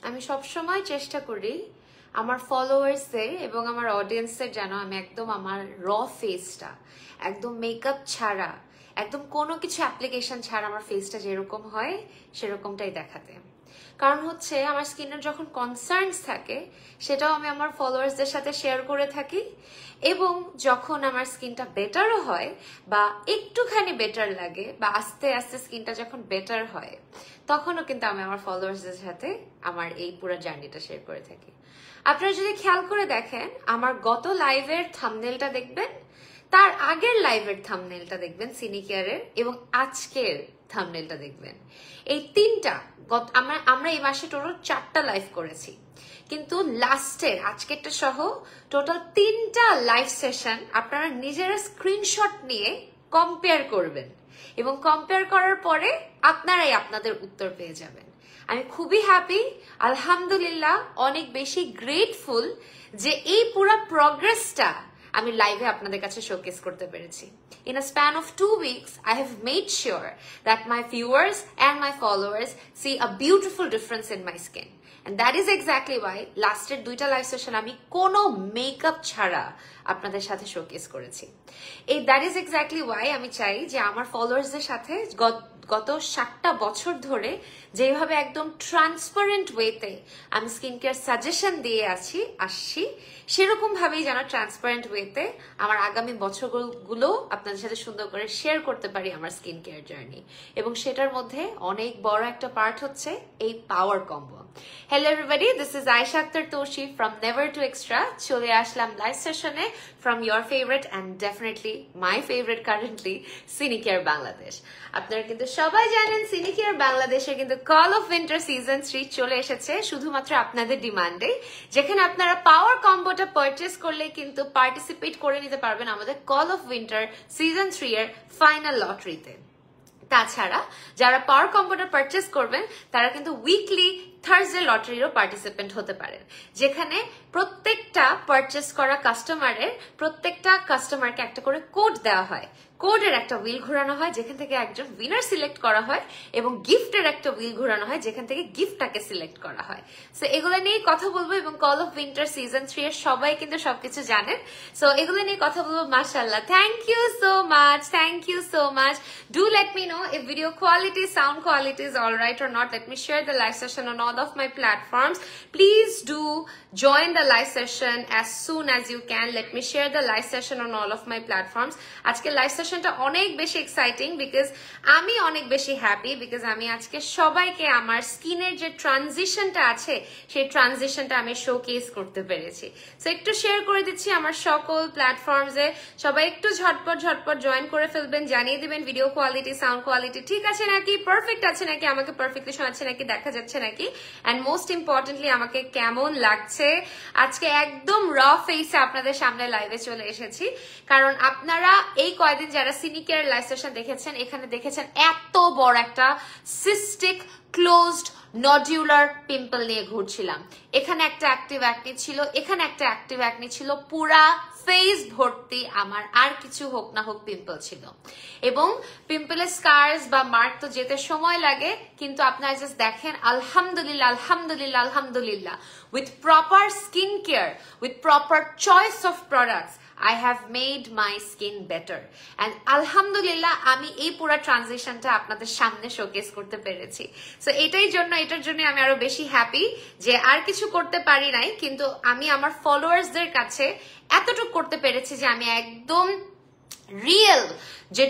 আমি সবসময় চেষ্টা করি আমার ফলোয়ার্সদের এবং আমার অডিয়েন্সের যেন আমি একদম আমার র ফেসটা একদম মেকআপ ছাড়া একদম কোনো কিছু অ্যাপ্লিকেশন ছাড়া আমার ফেসটা যেরকম হয় সেরকমটাই দেখাতে। কারণ হচ্ছে আমার স্কিনের যখন কনসার্নস থাকে সেটাও আমি আমার ফলোয়ার্সদের সাথে শেয়ার করে থাকি, এবং যখন আমার স্কিনটা বেটারও হয় বা একটুখানি বেটার লাগে বা আস্তে আস্তে স্কিনটা যখন বেটার হয় তখনও কিন্তু আমি আমার ফলোয়ার্সদের সাথে আমার এই পুরো জার্নিটা শেয়ার করে থাকি। আপনারা যদি খেয়াল করে দেখেন আমার গত লাইভের থাম্বনেলটা দেখবেন, তার আগের লাইভের থাম্বনেলটা দেখবেন সিনিকেয়ারের, এবং আজকের থাম্বনেলটা দেখবেন। এই তিনটা আমরা এই মাসে টোটাল 4টা লাইভ করেছি, কিন্তু লাস্টের আজকেরটা সহ টোটাল 3টা লাইভ সেশন আপনারা নিজেরা স্ক্রিনশট নিয়ে কম্পেয়ার করবেন, এবং কম্পেয়ার করার পরে আপনারাই আপনাদের উত্তর পেয়ে যাবেন। আমি খুবই হ্যাপি, আলহামদুলিল্লাহ, অনেক বেশি গ্রেটফুল যে এই পুরো প্রগ্রেসটা আমি লাইভে আপনাদের কাছে শোকেস করতে পেরেছি। In a span of 2 weeks, I have made sure that my viewers and my followers see a beautiful difference in my skin. And that is exactly why লাস্টের 2টা লাইভ সেশন আমি কোনো মেকআপ ছাড়া আপনাদের সাথে showcase করেছি। that is exactly why আমি চাই যে আমার ফলোয়ার্সদের সাথে গত 7টা বছর ধরে যেভাবে একদম ট্রান্সপারেন্ট ওয়েতে আমি স্কিন কেয়ার সাজেশন দিয়ে আসছি সেরকম ভাবেই যেন ট্রান্সপারেন্ট ওয়েতে আমার আগামী বছরগুলো আপনাদের সাথে সুন্দর করে শেয়ার করতে পারি আমার স্কিন কেয়ার জার্নি, এবং সেটার মধ্যে অনেক বড় একটা পার্ট হচ্ছে এই পাওয়ার combo. Hello everybody, this is Aisha Akhtar Toshi from Never to Extra. চলে আসলাম লাইভ সেশনে from your favorite and definitely my favorite currently Cinicare Bangladesh. আপনারা কিন্তু সবাই জানেন Cinicare বাংলাদেশে কিন্তু কল অফ উইন্টার সিজন 3 চলে এসেছে শুধুমাত্র আপনাদের ডিমান্ডে, যেখানে আপনারা পাওয়ার কম্বোটা পারচেজ করলে কিন্তু পার্টিসিপেট করে নিতে পারবেন আমাদের কল অফ উইন্টার সিজন 3 এর ফাইনাল লটারিতে। তাছাড়া যারা পাওয়ার কম্বোটা পারচেজ করবেন তারা কিন্তু উইকলি থার্সডে লটারিরও পার্টিসিপেন্ট হতে পারেন, যেখানে প্রত্যেকটা পারচেজ করা প্রত্যেকটা কাস্টমারকে একটা করে কোড দেওয়া হয়। কোডের একটা হুইল ঘোরানো হয় যেখান থেকে একজন উইনার সিলেক্ট করা হয়, এবং গিফটের একটা হুইল ঘোরানো হয় যেখান থেকে গিফটটাকে সিলেক্ট করা হয়। সো এগুলো নিয়ে কথা বলবো, এবং কল অফ উইন্টার সিজন 3 এর সবাই কিন্তু সবকিছু জানেন। সো এগুলো নিয়ে কথা বলবো। মাশাআল্লাহ, thank you so much. Do let me know if video quality, sound quality is all right or not. Let me share the live session on all of my platforms. Please do join the live session as soon as you can. Let me share the live session on all of my platforms. আজকে live সেশনটা অনেক বেশি exciting because আমি অনেক বেশি happy, because আমি আজকে সবাইকে আমার স্কিনের যে ট্রানজিশনটা আছে সেই ট্রানজিশনটা আমি শোকেস করতে পেরেছি। সো একটু শেয়ার করে দিচ্ছি আমার সকল প্ল্যাটফর্মসে, সবাই একটু ঝটপট জয়েন করে ফেলবেন, জানিয়ে দিবেন ভিডিও কোয়ালিটি, সাউন্ড কোয়ালিটি ঠিক আছে নাকি, পারফেক্ট আছে নাকি, আমাকে পারফেক্টলি শোনাচ্ছে নাকি, দেখা যাচ্ছে নাকি, অ্যান্ড মোস্ট ইম্পর্টেন্টলি আমাকে কেমন লাগছে। আজকে একদম র ফেসে আপনাদের সামনে লাইভে চলে এসেছি, কারণ আপনারা এই কয়দিন যারা সিনিকেয়ার লাইভ সেশন দেখেছেন এখানে দেখেছেন এত বড় একটা সিস্টিক ক্লোজড নডিউলার পিম্পল নিয়ে ঘুরছিলাম। এখানে একটা অ্যাক্টিভ অ্যাকনি ছিল, এখানে একটা অ্যাক্টিভ অ্যাকনি ছিল, পুরা ফেস ভর্তি আমার আর কিছু হোক না হোক পিম্পল ছিল, এবং পিম্পলের স্কার্স বা মার্ক তো যেতে সময় লাগে, কিন্তু আপনারা জাস্ট দেখেন আলহামদুলিল্লাহ with proper skin care, with proper choice of products, I have made my skin better, and alhamdulillah আমি এই পুরো ট্রানজিশনটা আপনাদের সামনে শোকেস করতে পেরেছি। সো এটার জন্য আমি আরো বেশি হ্যাপি যে আর কিছু করতে পারি নাই, কিন্তু আমি আমার ফলোয়ার্সদের কাছে এতটুকু করতে পেরেছি যে আমি একদম রিয়েল যে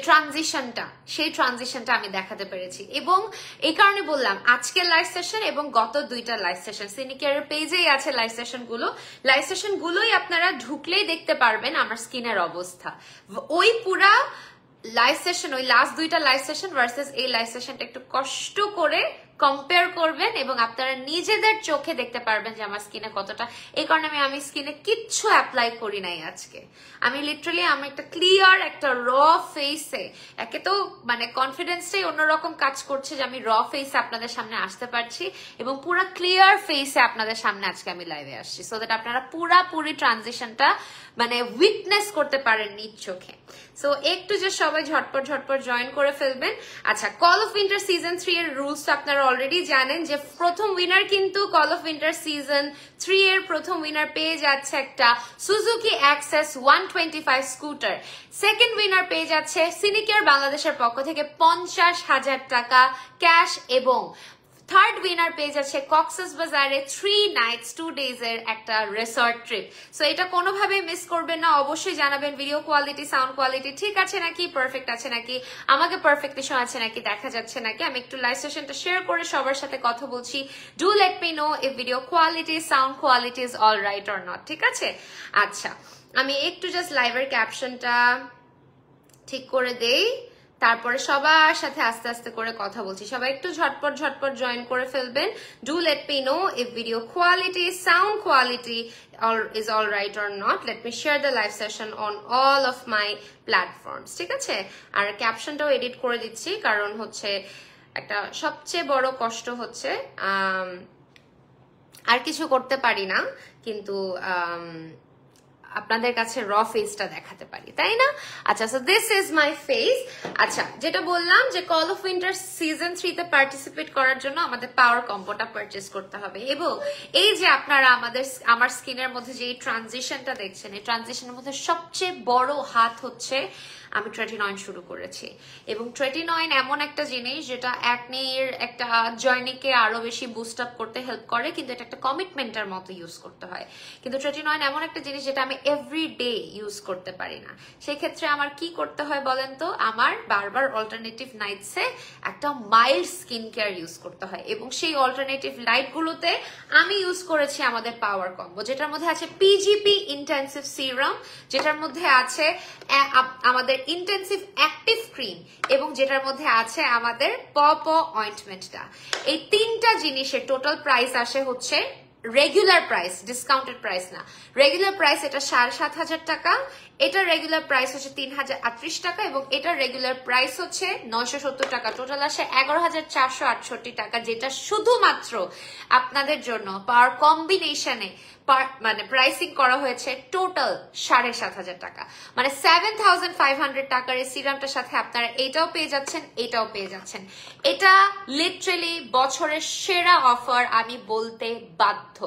সেই ট্রানজিশনটা আমি দেখাতে পেরেছি। এবং এই কারণে বললাম আজকের লাইভ সেশন এবং গত 2টা লাইভ সেশন সিনিকেয়ারের পেজেই আছে লাইভ সেশনগুলোই আপনারা ঢুকলেই দেখতে পারবেন আমার স্কিনের অবস্থা। ওই পুরা লাইভ সেশন, ওই লাস্ট 2টা লাইভ সেশন ভার্সেস এই লাইভ সেশনটা একটু কষ্ট করে কম্পেয়ার করবেন এবং আপনারা নিজেদের চোখে দেখতে পারবেন যে আমার স্কিনে কতটা। এই কারণে আমি স্কিনে কিচ্ছু অ্যাপ্লাই করি নাই আজকে। আমি লিটারালি আমি একটা ক্লিয়ার একটা র ফেসে, একে তো মানে কনফিডেন্সটাই অন্যরকম কাজ করছে যে আমি র ফেসে আপনাদের সামনে আসতে পারছি এবং পুরো ক্লিয়ার ফেসে আপনাদের সামনে আজকে আমি লাইভে আসছি, সো দ্যাট আপনারা পুরি ট্রানজিশনটা মানে উইটনেস করতে পারেন নিজ চোখে। সো একটু যে সবাই ঝটপট জয়েন করে ফেলবেন। আচ্ছা, কল অফ উইন্টার সিজন 3 এর রুলস তো আপনারা অলরেডি জানেন যে প্রথম উইনার কিন্তু কল অফ উইন্টার সিজন 3 এর প্রথম উইনার পেয়ে যাচ্ছে একটা Suzuki access 125 scooter. Second winner পেয়ে যাচ্ছে সিনিকেয়ার বাংলাদেশের পক্ষ থেকে 50,000 টাকা ক্যাশ, এবং থার্ড উইনার পেয়ে যাচ্ছে কক্সেস বাজারে 3 নাইটস 2 ডেজ এর একটা রিসর্ট ট্রিপ। সো এটা কোনোভাবেই মিস করবেন না, অবশ্যই জানাবেন ভিডিও কোয়ালিটি, সাউন্ড কোয়ালিটি ঠিক আছে নাকি, পারফেক্ট আছে নাকি, আমাকে পারফেক্টলি শোনা আছে নাকি, দেখা যাচ্ছে নাকি। আমি একটু লাইভ সেশনটা শেয়ার করে সবার সাথে কথা বলছি। Do let me know if video quality, sound quality is all right or not, ঠিক আছে? আচ্ছা, আমি একটু জাস্ট লাইভের ক্যাপশনটা ঠিক করে দেই, তারপরে সবার সাথে আস্তে আস্তে করে কথা বলছি। সবাই একটু ঝটপট ঝটপট জয়েন করে ফেলবেন। Do let me know if video quality, sound quality is all right or not. Let me share the live session on all of my platforms, ঠিক আছে? আর ক্যাপশনটাও এডিট করে দিচ্ছি, কারণ হচ্ছে একটা সবচেয়ে বড় কষ্ট হচ্ছে আর কিছু করতে পারি না, কিন্তু আপনাদের কাছে র ফেসটা দেখাতে পারি, তাই না? আচ্ছা, so this is my face. আচ্ছা, যেটা বললাম যে কল অফ উইন্টার সিজন 3 তে পার্টিসিপেট করার জন্য আমাদের পাওয়ার কম্বোটা পারচেজ করতে হবে, এবং এই যে আপনারা আমার স্কিনের মধ্যে যে এই ট্রানজিশনটা দেখছেন, এই ট্রানজিশনের মধ্যে সবচেয়ে বড় হাত হচ্ছে আমি ট্রেটিনয়েন শুরু করেছি। এবং ট্রেটিনয়েন এমন একটা জিনিস যেটা অ্যাকনির একটা জার্নিকে আরো বেশি বুস্ট আপ করতে হেল্প করে, কিন্তু এটা একটা কমিটমেন্টের মতো ইউজ করতে হয়। কিন্তু ট্রেটিনয়েন এমন একটা জিনিস যেটা আমি এভরি ডে ইউজ করতে পারি না। সেই ক্ষেত্রে আমার কি করতে হয় বলেন তো? আমার বারবার অল্টারনেটিভ নাইটসে একটা মাইল্ড স্কিন কেয়ার ইউজ করতে হয়, এবং সেই অল্টারনেটিভ লাইটগুলোতে আমি ইউজ করেছি আমাদের পাওয়ার কম্বো, যেটার মধ্যে আছে পিজিপি ইন্টেন্সিভ সিরাম, যেটার মধ্যে আছে আমাদের ইন্টেন্সিভ অ্যাক্টিভ ক্রিম, এবং যেটার মধ্যে আছে আমাদের অয়েন্টমেন্টটা। এই তিনটা জিনিসের টোটাল প্রাইস আসে হচ্ছে রেগুলার প্রাইস, ডিসকাউন্টেড প্রাইস না, রেগুলার প্রাইস এটা 7,500 টাকা, এটার রেগুলার প্রাইস হচ্ছে 3,038 টাকা, এবং এটার রেগুলার প্রাইস হচ্ছে 970 টাকা। টোটাল আসে 11,468 টাকা, যেটা শুধুমাত্র আপনাদের জন্য পাওয়ার কম্বিনেশনে মানে প্রাইসিং করা হয়েছে টোটাল 7,500 টাকা, মানে 7,500 টাকার এই সিরামটার সাথে আপনারা এটাও পেয়ে যাচ্ছেন, এটাও পেয়ে যাচ্ছেন। এটা লিটারালি বছরের সেরা অফার আমি বলতে বাধ্য।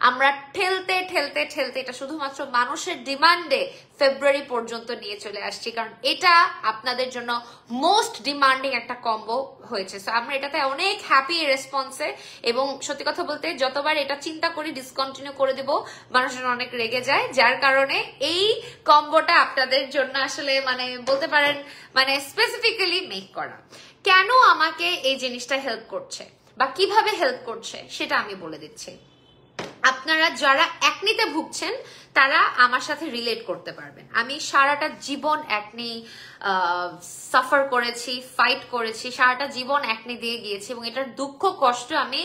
আমরা ঠেলতে ঠেলতে ঠেলতে এটা শুধুমাত্র মানুষের ডিমান্ডে ফেব্রুয়ারি পর্যন্ত নিয়ে চলে আসছি, কারণ এটা আপনাদের জন্য মোস্ট ডিমান্ডিং একটা কম্বো হয়েছে। সো আমরা এটাতে অনেক হ্যাপি রেসপন্সে, এবং সত্যি কথা বলতে যতবার এটা চিন্তা করি ডিসকন্টিনিউ করে দেব, মানুষজন অনেক রেগে যায়, যার কারণে এই কম্বোটা আপনাদের জন্য আসলে মানে বলতে পারেন মানে স্পেসিফিক্যালি মেক করা। কেন আমাকে এই জিনিসটা হেল্প করছে বা কিভাবে হেল্প করছে সেটা আমি বলে দিচ্ছি। আপনারা যারা অ্যাকনিতে ভুগছেন তারা আমার সাথে রিলেট করতে পারবেন। আমি সারাটা জীবন অ্যাকনি সাফার করেছি, ফাইট করেছি, সারাটা জীবন অ্যাকনি দিয়ে গিয়েছি, এবং এটার দুঃখ কষ্ট আমি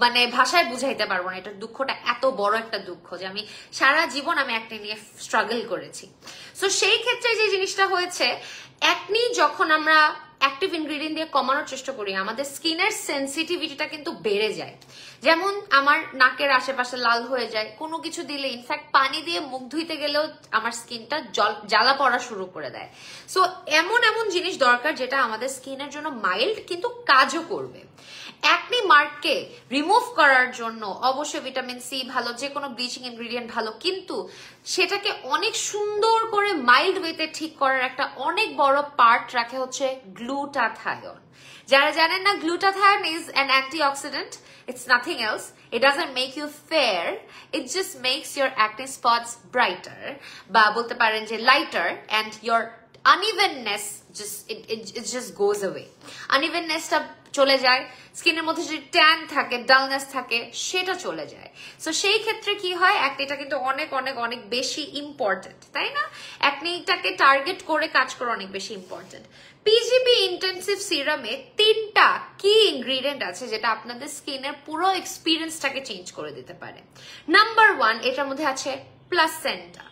মানে ভাষায় বুঝাইতে পারবো না। এটার দুঃখটা এত বড় একটা দুঃখ যে আমি সারা জীবন আমি অ্যাকনি নিয়ে স্ট্রাগল করেছি। সো সেই ক্ষেত্রে যে জিনিসটা হয়েছে, অ্যাকনি যখন আমরা অ্যাক্টিভ ইনগ্রেডিয়েন্ট দিয়ে কমানোর চেষ্টা করি, আমাদের স্কিনের সেন্সিটিভিটিটা কিন্তু বেড়ে যায়। যেমন আমার নাকের আশেপাশে লাল হয়ে যায় কোনো কিছু দিলে, ইনফ্যাক্ট পানি দিয়ে মুখ ধুইতে গেলেও আমার স্কিনটা জ্বালা পড়া শুরু করে দেয়। সো এমন এমন জিনিস দরকার যেটা আমাদের স্কিনের জন্য মাইল্ড কিন্তু কাজও করবে। অ্যাকনি মার্ককে রিমুভ করার জন্য অবশ্যই ভিটামিন সি ভালো, যে কোনো ব্লিচিং ইনগ্রেডিয়েন্ট ভালো, কিন্তু সেটাকে অনেক সুন্দর করে মাইল্ড ওয়েতে ঠিক করার একটা অনেক বড় পার্ট রাখে হচ্ছে গ্লুটাথায়ন। যারা জানেন না, glutathione is an antioxidant, it's nothing else. It doesn't make you fair, it just makes your acne spots brighter, বা বলতে পারেন যে lighter, and your unevenness it just goes away. Unevennessটা চলে যায়, স্কিনের মধ্যে যদি ট্যান থাকে, ডালনেস থাকে, সেটা চলে যায়। সো সেই ক্ষেত্রে কি হয়, অ্যাকনিটা কিন্তু অনেক অনেক অনেক বেশি ইম্পর্টেন্ট, তাই না? অ্যাকনিটাকে টার্গেট করে কাজ করা অনেক বেশি ইম্পর্টেন্ট। পিজিপি ইন্টেন্সিভ সিরামে 3টা কি ইনগ্রিডিয়েন্ট আছে যেটা আপনাদের স্কিনের পুরো এক্সপিরিয়েন্সটাকে চেঞ্জ করে দিতে পারে। নাম্বার 1, এটার মধ্যে আছে প্লাসেন্টা।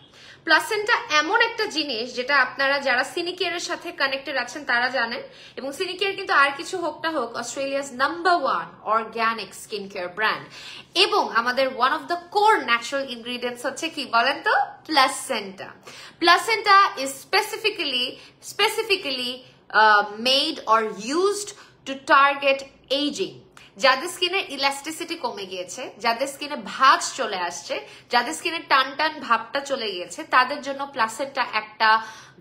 প্লাসেন্টা এমন একটা জিনিস যেটা আপনারা যারা সিনিকেয়ারের সাথে কানেক্টেড আছেন তারা জানেন, এবং সিনিকেয়ার কিন্তু আর কিছু হোক না হোক Australia's number 1 organic skin care brand, এবং আমাদের one of the core natural ingredients হচ্ছে কি বলেন তো? Placenta. Placenta is specifically made or used to target aging. যাদের স্কিনের ইলাস্টিসিটি কমে গিয়েছে, যাদের স্কিনে ভাঁজ চলে আসছে, যাদের স্কিনে টান টান ভাবটা চলে গিয়েছে, তাদের জন্য প্লাসেন্টা একটা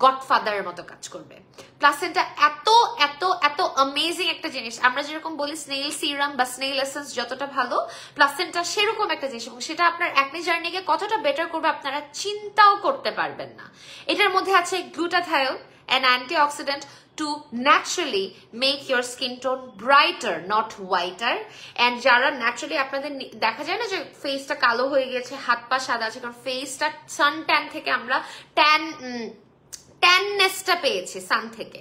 গডফাদারের মতো কাজ করবে। প্লাসেন্টা এত এত এত অ্যামেজিং একটা জিনিস। আমরা যেরকম বলি স্নেইল সিরাম বা স্নেইল এসেন্স যতটা ভালো, প্লাসেন্টা সেরকম একটা জিনিস, এবং সেটা আপনার অ্যাকনে জার্নিকে কতটা বেটার করবে আপনারা চিন্তাও করতে পারবেন না। এটার মধ্যে আছে গ্লুটাথায়োল, an antioxidant to naturally make your skin tone brighter, not whiter. And যারা ন্যাচারালি আপনাদের দেখা যায় না যে ফেসটা কালো হয়ে গেছে, হাত পা সাদা আছে, কারণ ফেসটা সান ট্যান থেকে আমরা ট্যাননেসটা পেয়েছি সান থেকে।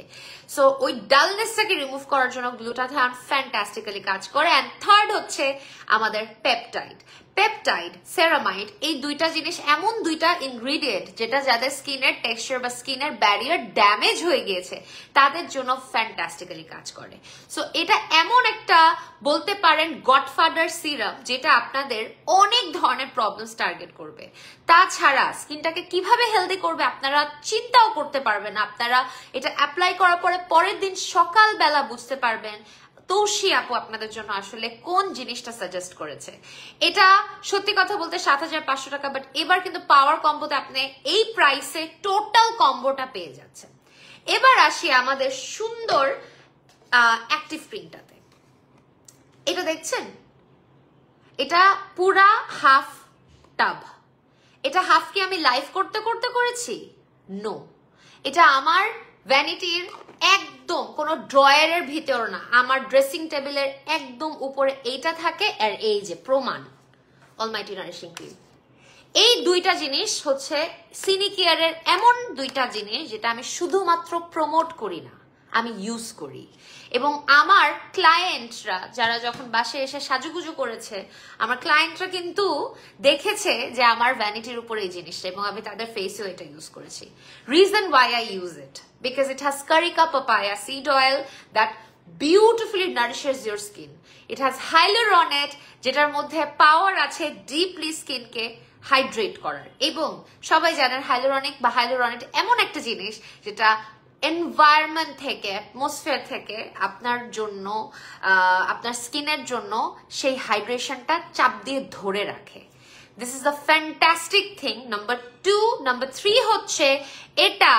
সো ওই ডালনেসটাকে রিমুভ করার জন্য গ্লুটাথায়ন ফ্যান্টাস্টিক্যালি কাজ করে। অ্যান্ড থার্ড হচ্ছে আমাদের পেপটাইড। পেপটাইড, সেরামাইড, এই দুইটা জিনিস এমন দুইটা ইনগ্রিডিয়েন্ট যেটা যাদের স্কিনের টেক্সচার বা স্কিনের ব্যারিয়ার ড্যামেজ হয়ে গিয়েছে তাদের জন্য ফ্যান্টাস্টিক্যালি কাজ করে। সো এটা এমন একটা বলতে পারেন গডফাদার সিরাম যেটা আপনাদের অনেক ধরনের প্রবলেমস টার্গেট করবে। তাছাড়া স্কিনটাকে কিভাবে হেলদি করবে আপনারা চিন্তাও করতে পারবেন। আপনারা এটা অ্যাপ্লাই করার পরে পরের দিন সকালবেলা বুঝতে পারবেন তৌশি আপু আপনাদের জন্য আসলে কোন জিনিসটা সাজেস্ট করেছে। এটা সত্যি কথা বলতে ৭৫০০ টাকা, বাট এবার কিন্তু পাওয়ার কম্বোতে আপনি এই প্রাইসে টোটাল কম্বোটা পেয়ে যাচ্ছেন। এবার আসি আমাদের সুন্দর অ্যাক্টিভ ক্রিমটাতে। এটা দেখছেন, এটা পুরা হাফ টাব। এটা হাফ কি আমি লাইভ করতে করতে করেছি? নো, এটা আমার ভ্যানিটির একদম কোনো ড্রয়ারের ভিতর না, আমার ড্রেসিং টেবিলের একদম উপরে এইটা থাকে। আর এই যে প্রমাণ অলমাইটি নারিশিং ক্রিম, এই দুইটা জিনিস হচ্ছে সিনিকেয়ারের এমন দুইটা জিনিস যেটা আমি শুধুমাত্র প্রমোট করি না, আমি ইউজ করি। এবং আমার ক্লায়েন্টরা যারা যখন বাসায় এসে সাজুগুজু করেছে, আমার ক্লায়েন্টরা কিন্তু দেখেছে যে আমার ভ্যানিটির উপর এই জিনিসটা, এবং আমি তাদের ফেসেও এটা ইউজ করেছি। Reason why I use it, because it has carica papaya seed oil that beautifully nourishes your skin. It has hyaluronate, যেটার মধ্যে পাওয়ার আছে ডিপলি স্কিনকে হাইড্রেট করার। এবং সবাই জানেন হাইলোরনিক বা হাইলোরনেট এমন একটা জিনিস যেটা এনভায়রনমেন্ট থেকে, অ্যাটমসফিয়ার থেকে আপনার জন্য, আপনার স্কিনের জন্য সেই হাইড্রেশনটা চাপ দিয়ে ধরে রাখে। This is the fantastic thing. Number 2, number 3 হচ্ছে এটা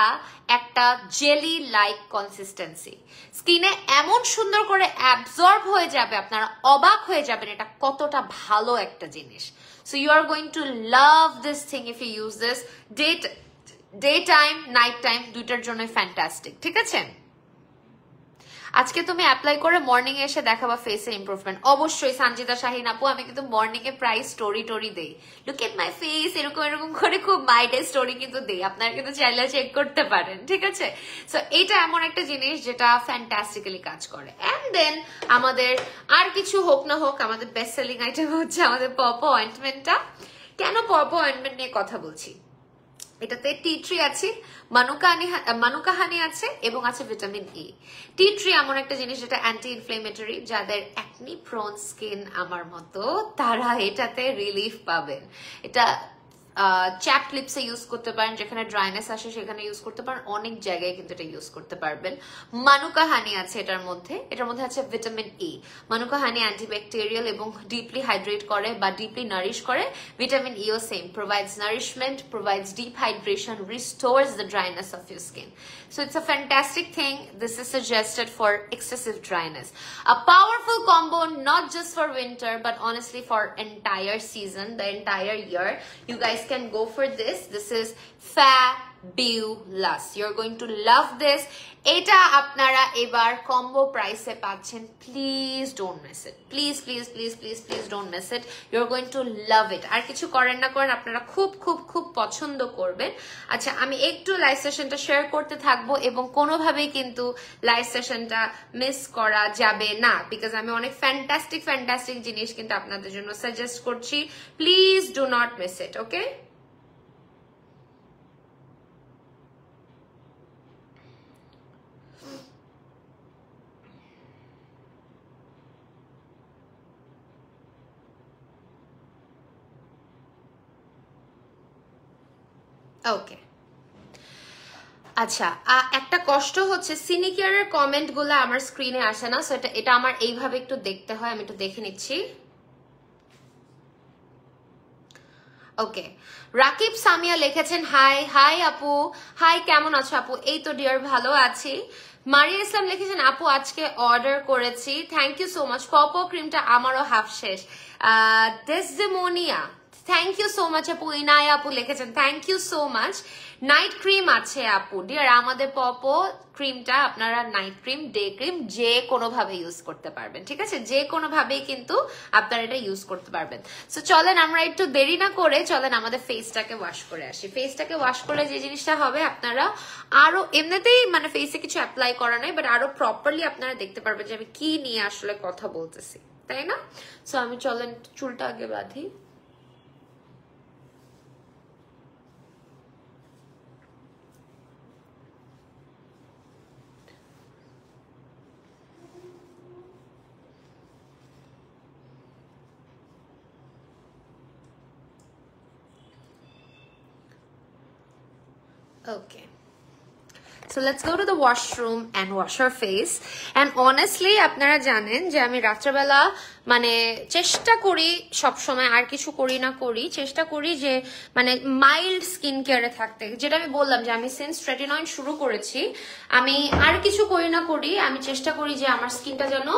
একটা জেলি লাইক কনসিস্টেন্সি। স্কিনে এমন সুন্দর করে অ্যাবজর্ব হয়ে যাবে, আপনারা অবাক হয়ে যাবেন এটা কতটা ভালো একটা জিনিস। So you are going to love this thing if you use this. Day time, night time দুইটার জন্য ফ্যান্টাস্টিক। ঠিক আছে, আজকে তুমি অ্যাপ্লাই করে মর্নিং এ এসে দেখাবা ফেসের ইমপ্রুভমেন্ট। অবশ্যই সঞ্জিতা শাহিন আপু, আমি কিন্তু মর্নিং এ প্রায় স্টোরি দেই, লুক এট মাই ফেস, এরকম এরকম করে খুব মাইডে স্টোরি কিন্তু দেই, আপনারা কিন্তু চাইলে চেক করতে পারেন। ঠিক আছে, সো এটা এমন একটা জিনিস যেটা ফ্যান্টাস্টিক্যালি কাজ করে। এন্ড দেন আমাদের আর কিছু হোক না হোক, আমাদের বেস্ট সেলিং আইটেম হচ্ছে আমাদের পপো অয়েন্টমেন্টটা। কেন পপো অয়েন্টমেন্ট নিয়ে কথা বলছি? এটাতে টি ট্রি আছে, মানুকা হানি আছে, এবং আছে ভিটামিন ই। টি ট্রি এমন একটা জিনিস যেটা অ্যান্টি ইনফ্লেমেটরি। যাদের অ্যাকনি প্রোন স্কিন আমার মতো, তারা এটাতে রিলিফ পাবেন। এটা চ্যাপ লিপসে ইউজ করতে পারেন, যেখানে ড্রাইনেস আসে সেখানে ইউজ করতে পারেন, অনেক জায়গায় কিন্তু এটা ইউজ করতে পারবেন। মানুকা হানি আছে এটার মধ্যে আছে ভিটামিন ই। মানুকা হানি অ্যান্টিব্যাকটেরিয়াল এবং ডিপলি হাইড্রেট করে বা ডিপলি নারিশ করে। ভিটামিন ইও same, provides nourishment, provides deep hydration, restores the dryness of your skin. So it's a fantastic thing. This is suggested for excessive dryness. A powerful combo, not just for winter, but honestly for entire season, the entire year. You guys can go for this. This is fabulous. You're going to love this. এটা আপনারা এবার combo প্রাইসে পাচ্ছেন। Please don't miss it, please please please please please don't miss it. You're going to love it. আর কিছু করেন না করেন, আপনারা খুব খুব খুব পছন্দ করবেন। আচ্ছা, আমি একটু লাইভ সেশনটা শেয়ার করতে থাকবো, এবং কোনোভাবেই কিন্তু লাইভ সেশনটা মিস করা যাবে না, বিকজ আমি অনেক ফ্যান্টাস্টিক ফ্যান্টাস্টিক জিনিস কিন্তু আপনাদের জন্য সাজেস্ট করছি। Please do not miss it, okay? Okay, আচ্ছা, একটা কষ্ট হচ্ছে সিনিকেয়ারের কমেন্ট গুলো আমার স্ক্রিনে আসে না, সো এটা আমার এইভাবে একটু দেখতে হয়, আমি একটু দেখে নিচ্ছি। ওকে, রাকিব সামিয়া লিখেছেন হাই। হাই আপু, হাই, কেমন আছো আপু? এই তো ডিয়ার, ভালো আছি। মারিয়া ইসলাম লিখেছেন আপু আজকে অর্ডার করেছি, থ্যাংক ইউ সো মাচ। পপো ক্রিমটা আমারও হাফ শেষ। ডেসডেমোনিয়া, থ্যাংক ইউ সো মাচ আপু। ইনায়া আপু লিখেছেন thank you so much. Night cream আছে আপু ডিয়ার, আমাদের পপো ক্রিমটা আপনারা নাইট ক্রিম, ডে ক্রিম যে কোনো ভাবে ইউজ করতে পারবেন, ঠিক আছে? যে কোনো ভাবেই কিন্তু আপনারা এটা ইউজ করতে পারবেন। সো চলেন আমরা একটু দেরি না করে চলেন আমাদের ফেসটাকে ওয়াশ করে আসি। ফেসটাকে ওয়াশ করে যে জিনিসটা হবে, আপনারা আরো এমনিতেই মানে ফেসে কিছু অ্যাপ্লাই করা নাই, বাট আরো প্রপারলি আপনারা দেখতে পারবেন যে আমি কি নিয়ে আসলে কথা বলতেছি, তাই না? সো আমি চলেন চুলটা আগে বাঁধি। Okay. So let's go to the washroom and wash our face. And honestly আপনারা জানেন যে আমি রাত্রেবেলা মানে চেষ্টা করি সব সময়, আর কিছু করি না করি, চেষ্টা করি যে মানে মাইল্ড স্কিন কেয়ারে থাকতে। যেটা আমি বললাম যে আমি সিন্স ট্রেটিনয়েড শুরু করেছি, আমি আর কিছু করি না করি, আমি চেষ্টা করি যে আমার স্কিনটা যেন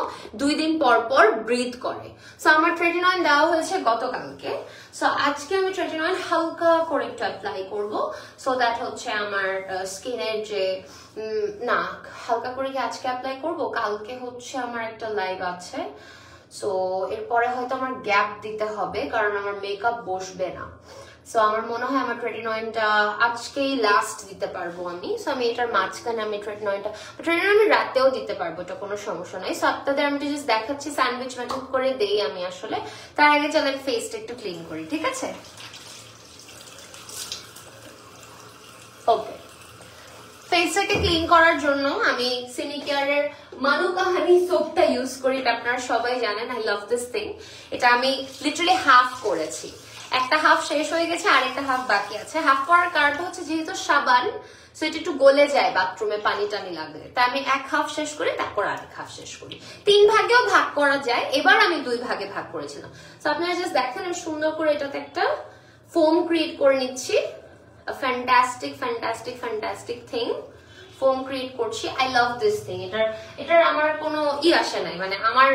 2 দিন পর পর ব্রিথ করে। সো আমার ট্রেটিনয়েড দেওয়া হয়েছে গতকালকে, সো আজকে আমি ট্রেটিনয়েড হালকা করে একটু অ্যাপ্লাই করবো, সো দ্যাট হচ্ছে আমার স্কিনের যে না হালকা করে কি আজকে অ্যাপ্লাই করবো, কালকে হচ্ছে আমার একটা লাইভ আছে, সো এরপরে হয়তো আমার গ্যাপ দিতে হবে কারণ আমার মেকআপ বসবে না। সো আমার মনে হয় আমার ট্রেটিনয়েডটা আজকেই লাস্ট দিতে পারবো আমি। সো আমি এটার মাঝখানে আমি ট্রেটিনয়েড আমি রাতেও দিতে পারবো, এটা কোনো সমস্যা নাই। সো আপনাদের আমি জাস্ট দেখাচ্ছি স্যান্ডউইচ মেথড করে দেই আমি আসলে। তার আগে চলেন ফেসটা একটু ক্লিন করি, ঠিক আছে? ওকে, ফেসটাকে ক্লিন করার জন্য আমি সিনিকেয়ারের মানুকা হানি সোপটা ইউজ করি, এটা আপনারা সবাই জানেন। I love this thing. এটা আমি লিটারালি হাফ করেছি, একটা হাফ শেষ হয়ে গেছে, আরেকটা হাফ বাকি আছে। হাফ করার কারণটা হচ্ছে যেহেতু সাবান, সো এটা একটু গলে যায় বাথরুমে পানি টানি লাগলে, তাই আমি এক হাফ শেষ করি, তারপর আরেক হাফ শেষ করি। 3 ভাগেও ভাগ করা যায়, এবার আমি 2 ভাগে ভাগ করেছিলাম। সো আপনারা জাস্ট দেখেন আমি সুন্দর করে এটাতে একটা ফোম ক্রিয়েট করে নিচ্ছি। ফ্যান্টাস্টিক থিং, ফোম ক্রিয়েট করছি। I love this thing. এটার আমার কোনো আসে নাই, মানে আমার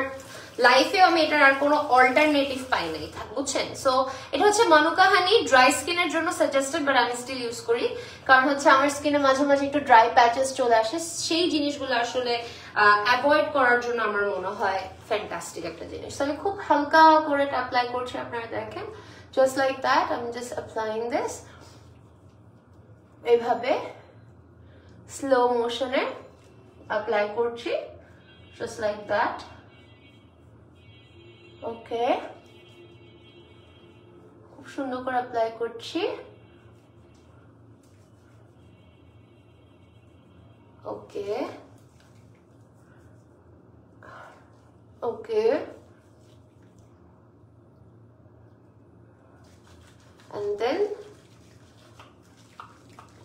লাইফে আমি এটার আর কোনো অল্টারনেটিভ পাই নাই, বুঝছেন? সো এটা হচ্ছে মানুকা হানি, ড্রাই স্কিনের জন্য সাজেস্টেড, বাট আমি স্টিল ইউজ করি কারণ হচ্ছে আমার স্কিনে মাঝে মাঝে একটু ড্রাই প্যাচেস চলে আসে, সেই জিনিসগুলো আসলে অ্যাভয়েড করার জন্য আমার মনে হয় ফ্যান্টাস্টিক একটা জিনিস। তো আমি খুব হালকা করে এটা অ্যাপ্লাই করছি, আপনারা দেখেন জাস্ট লাইক দ্যাট। আমি জাস্ট অ্যাপ্লাইং দিস এইভাবে স্লো মোশনে অ্যাপ্লাই করছি, জাস্ট লাইক দ্যাট। ওকে, খুব সুন্দর করে অ্যাপ্লাই করছি। ওকে ওকে, and then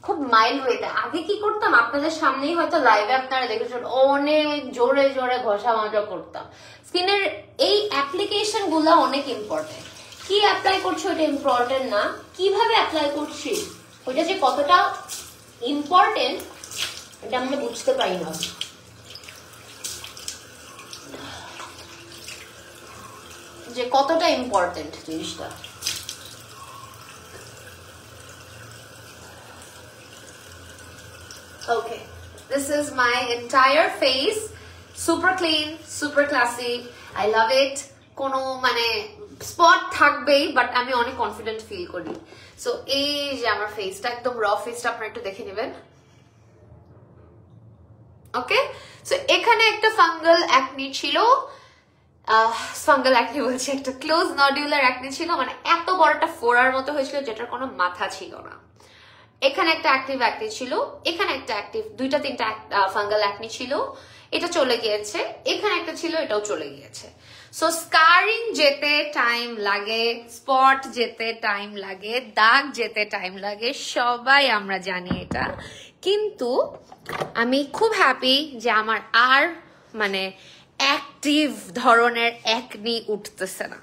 খুব মাইল্ড ওয়েতে। আগে কি করতাম আপনাদের সামনেই হয়তো লাইভে আপনারা দেখেছেন, অনেক জোরে জোরে ঘষা মাজা করতাম। স্কিনের এই অ্যাপ্লিকেশন গুলো অনেক ইম্পর্টেন্ট। কি অ্যাপ্লাই করছি ওটা ইম্পর্টেন্ট না, কিভাবে অ্যাপ্লাই করছি ওইটা যে কতটা ইম্পর্টেন্ট এটা আমরা বুঝতে পারি না, যে কতটা ইম্পর্টেন্ট জিনিসটা। Okay, this is my entire face, super clean, super classy. I love it. কোনো মানে স্পট থাকবেই, বাট আমি অনেক কনফিডেন্ট ফিল করি। সো এই যে আমার ফেসটা একদম র ফেসটা আপনারা একটু দেখে নেবেন। ওকে, সো এখানে একটা ফাঙ্গাল অ্যাকনি ছিল, ফাঙ্গাল অ্যাকনি বলছি, একটা ক্লোজ নডিউলার অ্যাকনি ছিল, মানে এত বড়টা ফোড়ার মতো হয়েছিল যেটার কোনো মাথা ছিল না। এখানে একটা অ্যাক্টিভ অ্যাকনি ছিল, এখানে একটা অ্যাক্টিভ, 2-3টা ফাঙ্গাল অ্যাকনি ছিল, এটা চলে গিয়েছে, এখানে একটা ছিল, এটাও চলে গিয়েছে। সো স্কারিং যেতে টাইম লাগে, স্পট যেতে টাইম লাগে, দাগ যেতে টাইম লাগে, সবাই আমরা জানি এটা। কিন্তু আমি খুব হ্যাপি যে আমার আর মানে অ্যাক্টিভ ধরনের একনি উঠতেছে না,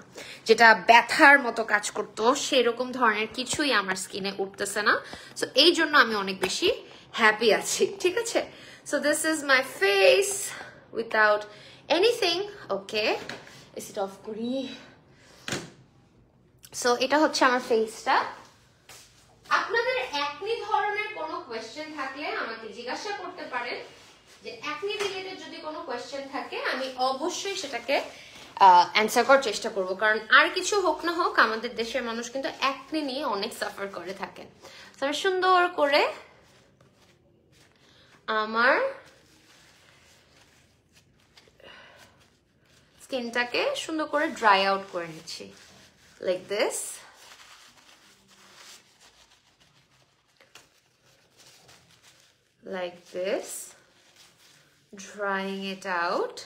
যেটা ব্যথার মতো কাজ করতো সেরকম ধরনের কিছুই আমার স্কিনে উঠতেছে না। সো এই জন্য আমি অনেক বেশি হ্যাপি আছি, ঠিক আছে? So this is my face without anything. Okay, এসিট অফ করি। সো এটা হচ্ছে আমার ফেসটা। আপনাদের একনি ধরনের কোনো কোয়েশ্চেন থাকলে আমাকে জিজ্ঞাসা করতে পারেন, যে একনি রিলেটেড যদি কোনো কোয়েশ্চেন থাকে আমি অবশ্যই সেটাকে অ্যান্সার করার চেষ্টা করব, কারণ আর কিছু হোক না হোক আমাদের দেশের মানুষ কিন্তু একনি নিয়ে অনেক সাফার করে থাকেন। তো আমি সুন্দর করে আমার স্কিনটাকে সুন্দর করে ড্রাই আউট করে নিচ্ছি, like this. Like this, drying it out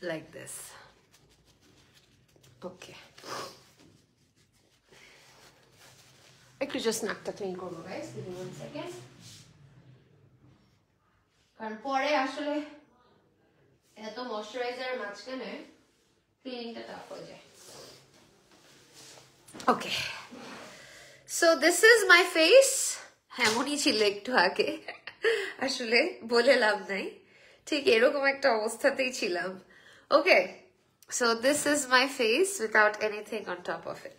like this. Okay, একটু জাস্ট নাকটা ক্লিন করবো গাইস, give me 1 second, কারণ পরে আসলে এত ময়শ্চারাইজারের মাঝখানে ক্লিনিংটা টাফ হয়ে যায়। Okay, so this is my face. এমনই ছিল একটু আগে, আসলে বলে লাভ নাই, ঠিক এরকম একটা অবস্থাতেই ছিলাম। Okay, so this is my face without anything on top of it.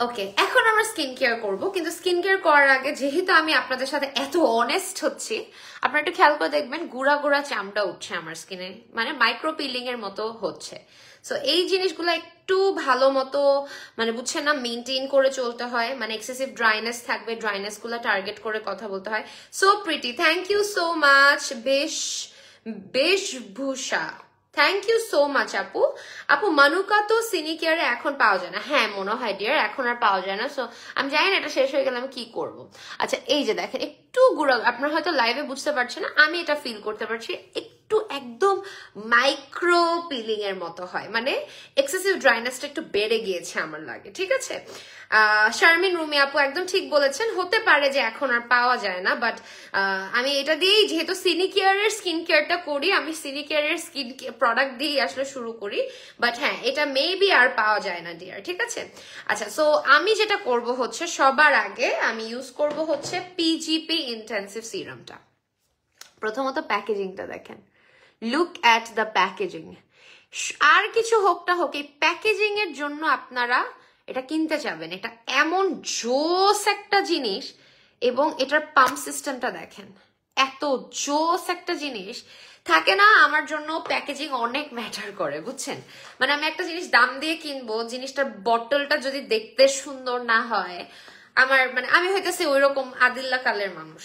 Okay, এখন আমরা স্কিন কেয়ার করবো, কিন্তু স্কিন কেয়ার করার আগে যেহেতু আমি আপনাদের সাথে এত অনেস্ট হচ্ছি, আপনারা একটু খেয়াল করে দেখবেন গুড়া গুড়া চামড়া উঠছে আমার স্কিনে, মানে মাইক্রো পিলিং এর মতো হচ্ছে। সো এই জিনিসগুলো একটু ভালো মতো মানে বুঝছেন না, মেনটেন করে চলতে হয়, মানে এক্সেসিভ ড্রাইনেস থাকবে, ড্রাইনেস গুলো টার্গেট করে কথা বলতে হয়। So pretty, thank you so much. বেশভূষা, থ্যাংক ইউ সো মাচ আপু। আপু মানুকা তো সিনি কেয়ারে এখন পাওয়া যায় না? হ্যাঁ মনে হয় ডিয়ার, এখন আর পাওয়া যায় না। সো আমি জানি না এটা শেষ হয়ে গেলে আমি কি করব। আচ্ছা এই যে দেখেন একটু গুঁড়া, আপনারা হয়তো লাইভে বুঝতে পারছেন না, আমি এটা ফিল করতে পারছি, একটু একদম মাইক্রো পিলিং এর মতো হয়, মানে এক্সেসিভ ড্রাইনেসটা একটু বেড়ে গিয়েছে আমার লাগে, ঠিক আছে? শারমিন রুমি আপু একদম ঠিক বলেছেন, হতে পারে যে এখন আর পাওয়া যায় না, বাট আমি এটা দিয়েই যেহেতু সিনি কেয়ারের স্কিন কেয়ারটা করি, আমি সিনি কেয়ারের স্কিন প্রোডাক্ট দিয়েই আসলে শুরু করি, বাট হ্যাঁ এটা মেবি আর পাওয়া যায় না ডিয়ার, ঠিক আছে? আচ্ছা, সো আমি যেটা করব হচ্ছে সবার আগে আমি ইউজ করব হচ্ছে পিজিপি ইন্টেন্সিভ সিরামটা। প্রথমত প্যাকেজিংটা দেখেন, লুক অ্যাট দ্য প্যাকেজিং। আর কিছু হোক না হোক এই প্যাকেজিং এর জন্য আপনারা এটা কিনতে চাবেন, এটা এমন জোস একটা জিনিস, এবং এটার পাম্প সিস্টেমটা দেখেন, এত জোস একটা জিনিস থাকে না। আমার জন্য প্যাকেজিং অনেক ম্যাটার করে, বুঝছেন? মানে আমি একটা জিনিস দাম দিয়ে কিনবো, জিনিসটার বটলটা যদি দেখতে সুন্দর না হয়, আমার মানে আমি হইতেছি ওই রকম আদিল্লা কালের মানুষ,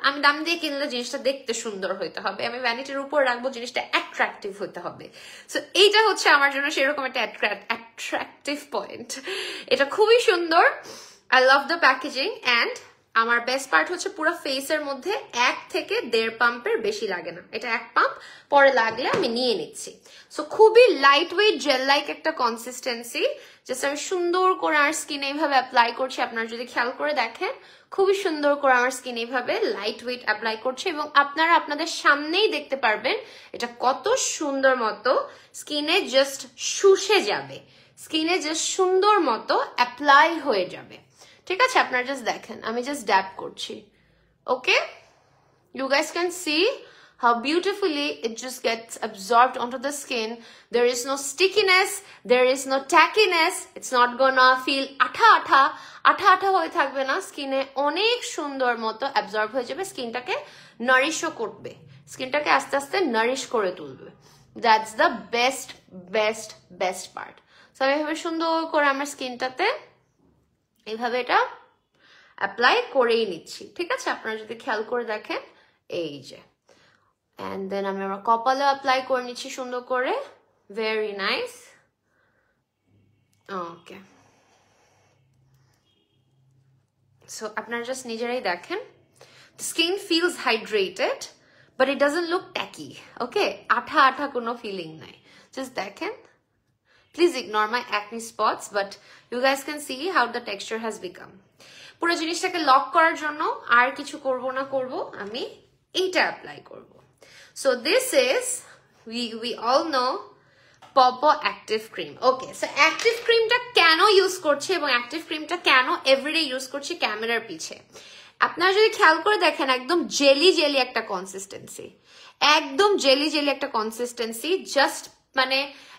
আমি দাম দিয়ে কিনলে জিনিসটা দেখতে সুন্দর হইতে হবে, আমি ভ্যানিটির উপর রাখবো, জিনিসটা অ্যাট্রাকটিভ হইতে হবে। সো এইটা হচ্ছে আমার জন্য সেরকম একটা অ্যাট্রাকটিভ পয়েন্ট। এটা খুবই সুন্দর, I love the packaging. And আমার বেস্ট পার্ট হচ্ছে পুরো ফেসের মধ্যে 1 থেকে 1.5 পাম্পের বেশি লাগে না, এটা 1 পাম্প, পরে লাগলে আমি নিয়ে নিচ্ছি। সো খুবই লাইট ওয়েট জেল লাইক একটা কনসিস্টেন্সি, জাস্ট আমি সুন্দর করে আমার স্কিনে এইভাবে অ্যাপ্লাই করছি। আপনারা যদি খেয়াল করে দেখেন খুবই সুন্দর করে আমার স্কিন এইভাবে লাইট ওয়েট অ্যাপ্লাই করছে, এবং আপনারা আপনাদের সামনেই দেখতে পারবেন এটা কত সুন্দর মতো স্কিনে জাস্ট শুষে যাবে, স্কিনে জাস্ট সুন্দর মতো অ্যাপ্লাই হয়ে যাবে, ঠিক আছে? আপনারা জাস্ট দেখেন, আমি জাস্ট ড্যাব করছি। ওকে, you guys can see how beautifully it just gets absorbed onto the skin. There is no stickiness, there is no tackiness, it's not gonna feel আঠা হয়ে থাকবে না, স্কিনে অনেক সুন্দর মতো অ্যাবজর্ব হয়ে যাবে, স্কিনটাকে নারিশও করবে, স্কিনটাকে আস্তে আস্তে নারিশ করে তুলবে। That's the best part. So আমি এভাবে সুন্দর করে আমার স্কিনটাতে এইভাবে এটা অ্যাপ্লাই করেই নিচ্ছি, ঠিক আছে? আপনারা যদি খেয়াল করে দেখেন এই যে, অ্যান্ড দেন আমি আমার কপালে অ্যাপ্লাই করে নিচ্ছি সুন্দর করে, ভেরি নাইস। ওকে, সো আপনারা জাস্ট নিজেরাই দেখেন, skin feels hydrated, but it doesn't look tacky, okay? আঠা আঠা কোনো ফিলিং নাই। জাস্ট দেখেন, please ignore my acne spots, but you guys can see how the texture has become. পুরো জিনিসটাকে লক করার জন্য আর কিছু করব না, আমি এইটা অ্যাপ্লাই করব। So this is, we all know পপো active cream. Okay, so active ক্রিমটা কেন ইউজ করছি এবং অ্যাক্টিভ ক্রিমটা কেন এভরিডে ইউজ করছি ক্যামেরার পিছে, আপনারা যদি খেয়াল করে দেখেন, একদম জেলি জেলি একটা কনসিস্টেন্সি, একদম জেলি জেলি একটা কনসিস্টেন্সি। জাস্ট মানে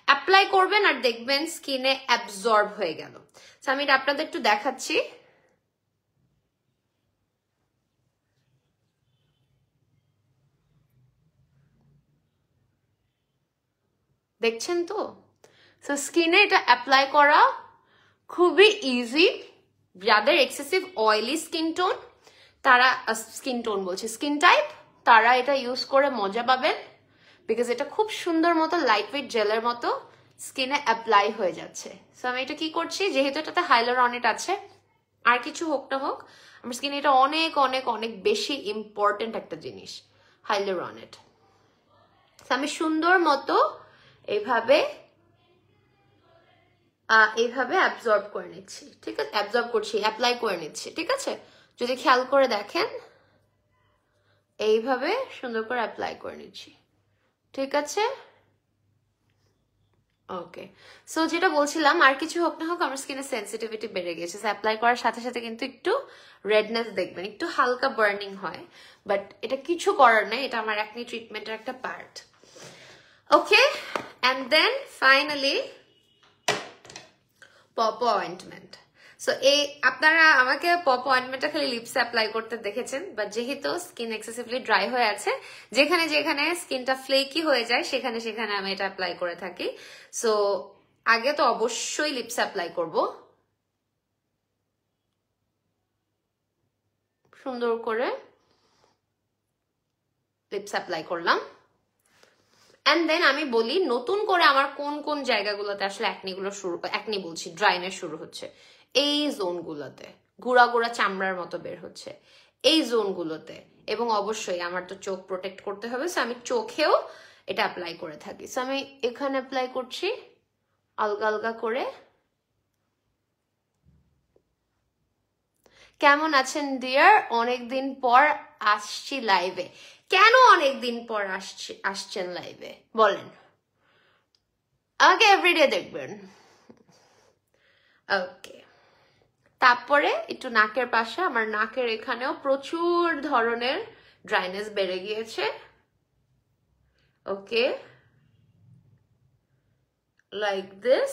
অ্যাপ্লাই করবেন আর দেখবেন স্কিনে অ্যাবজর্ব হয়ে গেল। সো আমি এটা আপনাদের একটু দেখাচ্ছি। দেখছেন তো? সো স্কিনে এটা অ্যাপ্লাই করা খুবই ইজি। যাদের এক্সেসিভ অয়েলি স্কিন টোন, তারা স্কিন টাইপ, তারা এটা ইউজ করে মজা পাবেন, বিকজ এটা খুব সুন্দর মতো লাইট ওয়েট জেলের মতো স্কিনে অ্যাপ্লাই হয়ে যাচ্ছে। সো আমি এটা কি করছি, যেহেতু এটাতে হাইলোরনিক আছে, আর কিছু হোক না হোক, আমার স্কিনে এটা অনেক অনেক অনেক বেশি ইম্পর্টেন্ট একটা জিনিস, হাইলোরনিক। আমি সুন্দর মতো এইভাবে অ্যাবজর্ব করে নিচ্ছি, ঠিক আছে? অ্যাবজর্ব করছি, অ্যাপ্লাই করে নিচ্ছি, ঠিক আছে? যদি খেয়াল করে দেখেন, এইভাবে সুন্দর করে অ্যাপ্লাই করে নিচ্ছি, ঠিক আছে? ওকে, সো যেটা বলছিলাম, আর কিছু হোক না হোক, আমার স্কিনের সেন্সিটিভিটি বেড়ে গেছে। অ্যাপ্লাই করার সাথে সাথে কিন্তু একটু রেডনেস দেখবেন, একটু হালকা বার্নিং হয়, বাট এটা কিছু করার নাই, এটা আমার অ্যাকনি ট্রিটমেন্টের একটা part. Okay, and then finally পপো অয়েন্টমেন্ট। সো এই আপনারা আমাকে পপো অয়েন্টমেন্টটা খালি লিপসে অ্যাপ্লাই করতে দেখেছেন, বাট যেহেতু স্কিন এক্সেসিভলি ড্রাই হয়ে আছে, যেখানে যেখানে স্কিনটা ফ্লেকি হয়ে যায় সেখানে সেখানে আমি এটা অ্যাপ্লাই করে থাকি। সো আগে তো অবশ্যই লিপসে অ্যাপ্লাই করব, সুন্দর করে লিপস অ্যাপ্লাই করলাম। অ্যান্ড দেন আমি বলি নতুন করে আমার কোন কোন জায়গাগুলোতে আসলে অ্যাকনি বলছি, ড্রাইনেস শুরু হচ্ছে। এই জোনগুলোতে গুঁড়া গুঁড়া চামড়ার মতো বের হচ্ছে, এই জোনগুলোতে। এবং অবশ্যই আমার তো চোখ প্রোটেক্ট করতে হবে, সো আমি চোখেও এটা অ্যাপ্লাই করে থাকি। সো আমি এখানে অ্যাপ্লাই করছি আলগা আলগা করে। কেমন আছেন ডিয়ার? অনেকদিন পর আসছি লাইভে। কেন অনেকদিন পর আসছেন লাইভে বলেন? আমাকে এভরিডে দেখবেন। ওকে, তারপরে একটু নাকের পাশে, আমার নাকের এখানেও প্রচুর ধরনের ড্রাইনেস বেড়ে গিয়েছে। Okay, like this,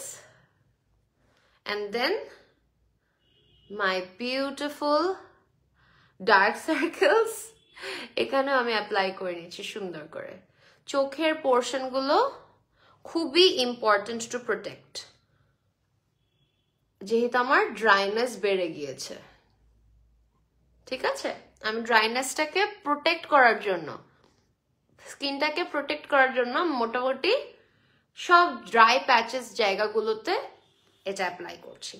and then my beautiful dark circles এখানেও আমি অ্যাপ্লাই করে নিচ্ছি সুন্দর করে। চোখের পোর্শনগুলো খুবই ইম্পর্টেন্ট টু প্রোটেক্ট, যেহেতু আমার ড্রাইনেস বেড়ে গিয়েছে, ঠিক আছে? আমি ড্রাইনেসটাকে প্রোটেক্ট করার জন্য, স্কিনটাকে প্রোটেক্ট করার জন্য মোটামুটি সব ড্রাই প্যাচেস জায়গাগুলোতে এটা অ্যাপ্লাই করছি।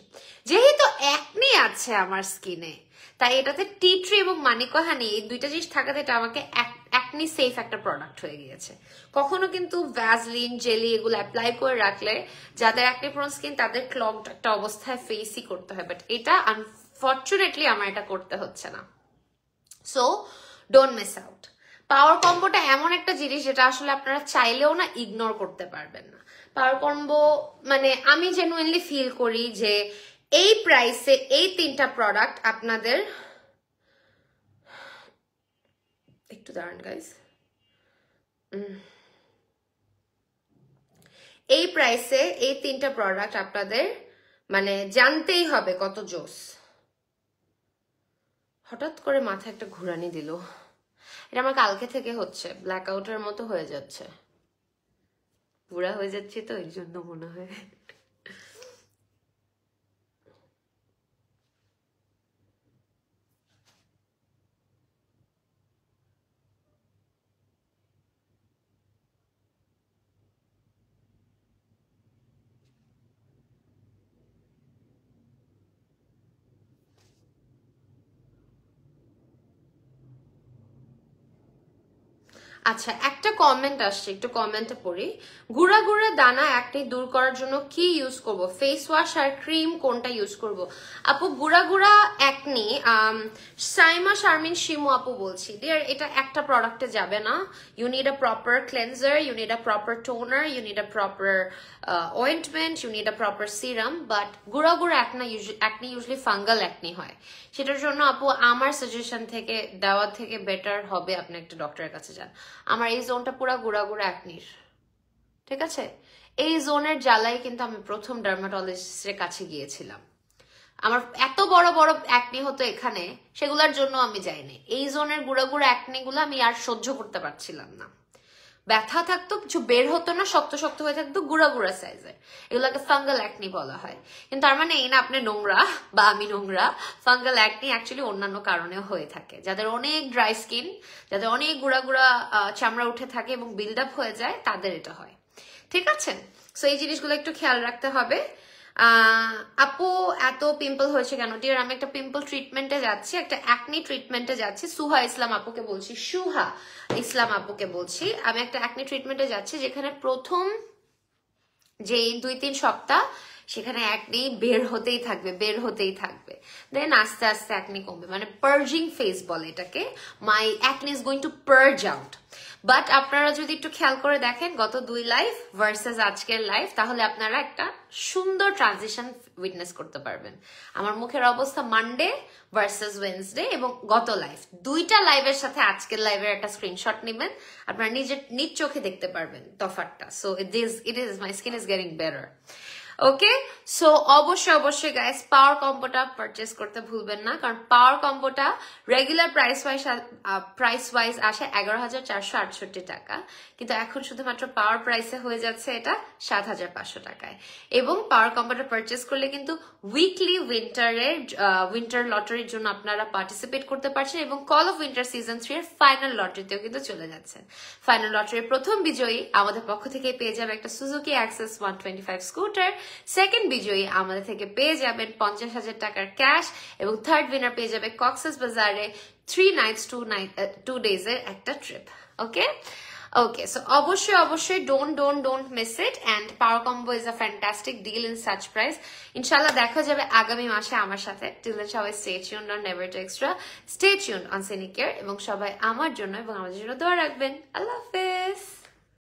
যেহেতু অ্যাকনি আছে আমার স্কিনে, তাই এটাতে টি ট্রি এবং মানিকো হানি, এই দুইটা জিনিস থাকাতে এটা আমাকে অ্যাকনি সেফ একটা প্রোডাক্ট হয়ে গিয়েছে। কখনো কিন্তু ভ্যাসলিন, জেলি এগুলো অ্যাপ্লাই করে রাখলে যাদের অ্যাকনি প্রোন স্কিন, তাদের ক্লগড একটা অবস্থায় ফেসই করতে হয়, বাট এটা আনফর্চুনেটলি আমার এটা করতে হচ্ছে না। So don't miss out. Power কম্বোটা এমন একটা জিনিস যেটা আসলে আপনারা চাইলেও না ইগনোর করতে পারবেন না। পাওয়ার কম্বো মানে আমি জেনুইনলি ফিল করি যে এই প্রাইসে এই তিনটা প্রোডাক্ট আপনাদের, একটু দাঁড়ান গাইস, এই প্রাইসে এই তিনটা প্রোডাক্ট আপনাদের মানে জানতেই হবে কত জোস। হঠাৎ করে মাথায় একটা ঘুরানি দিল, এটা আমার কালকে থেকে হচ্ছে, ব্ল্যাক আউটের মতো হয়ে যাচ্ছে, বুড়া হয়ে যাচ্ছি তো এই জন্য মনে হয়। আচ্ছা, একটা কমেন্ট আসছে, একটু কমেন্টে পড়ি। গুঁড়া গুঁড়া দানা একনি দূর করার জন্য কি ইউজ করব, ফেস ওয়াশ আর ক্রিম কোনটা ইউজ করব? আপু গুঁড়া গুঁড়া একনি সাইমা শারমিন শিমু আপু বলছি, ডিয়ার এটা একটা প্রোডাক্টে যাবে না। You need a proper cleanser, you need a proper toner, you need a proper ointment, you need a proper serum, but গুঁড়া গুঁড়া একনি ইউজুয়ালি ফাঙ্গাল একনি হয়। সেটার জন্য আপু আমার সাজেশন থেকে দেওয়া থেকে বেটার হবে আপনি একটা ডক্টরের কাছে যান। আমার এই জোনটা পুরো গুঁড়া গুঁড়া একনির, ঠিক আছে? এই জোনের জ্বালাই কিন্তু আমি প্রথম ডার্মাটোলজিস্টের কাছে গিয়েছিলাম। আমার এত বড় বড় একনি হতো এখানে, সেগুলোর জন্য আমি যাইনি। এই জোনের গুঁড়া গুঁড়া একনি গুলো আমি আর সহ্য করতে পারছিলাম না। ব্যথা থাকতো, কিছু বের হতো না, শক্ত শক্ত হয়ে থাকতো, গুঁড়া গুঁড়া সাইজের, এগুলোকে ফাঙ্গাল অ্যাকনি বলা হয়। কিন্তু তার মানে এই না আপনি নোংরা বা আমি নোংরা। ফাঙ্গাল অ্যাকনি অ্যাকচুয়ালি অন্যান্য কারণে হয়ে থাকে। যাদের অনেক ড্রাই স্কিন, যাদের অনেক গুঁড়া গুঁড়া চামড়া উঠে থাকে এবং বিল্ড আপ হয়ে যায়, তাদের এটা হয়, ঠিক আছে? সো এই জিনিসগুলো একটু খেয়াল রাখতে হবে। আপু এত পিম্পল হয়েছে কেন? ডিয়ার আমি একটা পিম্পল ট্রিটমেন্টে যাচ্ছি, একটা অ্যাকনি ট্রিটমেন্টে যাচ্ছি। সুহা ইসলাম আপুকে বলছি, সুহা ইসলাম আপুকে বলছি, আমি একটা অ্যাকনি ট্রিটমেন্টে যাচ্ছি, যেখানে প্রথম যে 2-3 সপ্তাহ সেখানে অ্যাকনি বের হতেই থাকবে, বের হতেই থাকবে। দেন আস্তে আস্তে অ্যাকনি কমবে, মানে পার্জিং ফেজ বলে এটাকে। My acne is going to purge out. But আপনারা যদি একটু খেয়াল করে দেখেন গত 2 লাইফ ভার্সেস আজকের লাইফ, তাহলে আপনারা একটা সুন্দর ট্রানজিশন উইটনেস করতে পারবেন। আমার মুখের অবস্থা মানডে ভার্সেস ওয়েডনেসডে এবং গত লাইফ, 2টা লাইভের সাথে আজকের লাইভের একটা স্ক্রিনশট নেবেন, আপনারা নিজ চোখে দেখতে পারবেন তফাৎটা। So it is my skin is getting better. Okay, so অবশ্যই গাইস পাওয়ার কম্বোটা পারচেস করতে ভুলবেন না, কারণ পাওয়ার কম্বোটা রেগুলার প্রাইস ওয়াইজ আসে 11,468 টাকা, কিন্তু এখন শুধুমাত্র পাওয়ার প্রাইসে হয়ে যাচ্ছে এটা 7,500 টাকায়। এবং পাওয়ার কম্বোটা পারচেস করলে কিন্তু উইকলি উইন্টার লটারির জন্য আপনারা পার্টিসিপেট করতে পারছেন, এবং কল অফ উইন্টার সিজন 3 এর ফাইনাল লটারিতেও কিন্তু চলে যাচ্ছেন। ফাইনাল লটারির প্রথম বিজয়ী আমাদের পক্ষ থেকে পেয়ে যাবে একটা সুজুকি অ্যাক্সেস 125 স্কুটার, সেকেন্ড বিজয়ী আমাদের থেকে পেয়ে যাবেন 50,000 টাকার ক্যাশ, এবং থার্ড উইনার পেয়ে যাবে কক্সেস বাজারে 3 nights 2 days এর একটা ট্রিপ। ওকে, সো অবশ্যই don't miss it, and power combo is a fantastic deal in such price. ইনশাল্লাহ দেখা যাবে আগামী মাসে আমার সাথে। টিল দেন সবাই stay tuned on never too extra, stay tuned on সিনিকেয়ার, এবং সবাই আমার জন্য এবং আমাদের জন্য দোয়া রাখবেন। আল্লাহ হাফেজ।